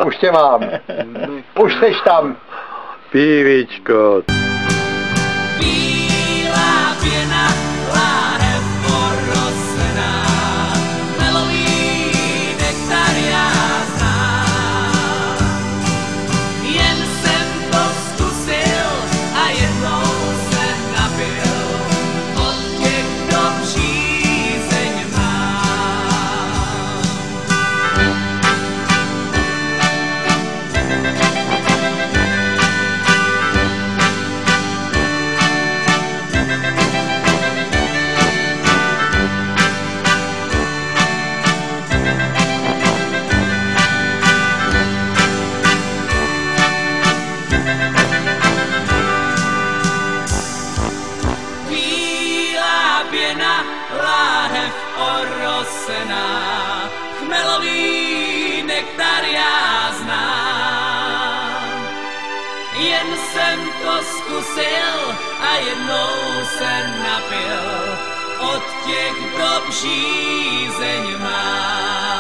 Už tě mám. Už seš tam. Pívičko. Bílá pěna, láhev porosená, melový nektar já znám. Jen jsem to zkusil a jednou se napil, od těch, kdo přízeň mám. Bílá pěna, láhev orosená, chmelový nektar já znám. Jen jsem to zkusil a jednou se napil, od těch, kdo přízeň má.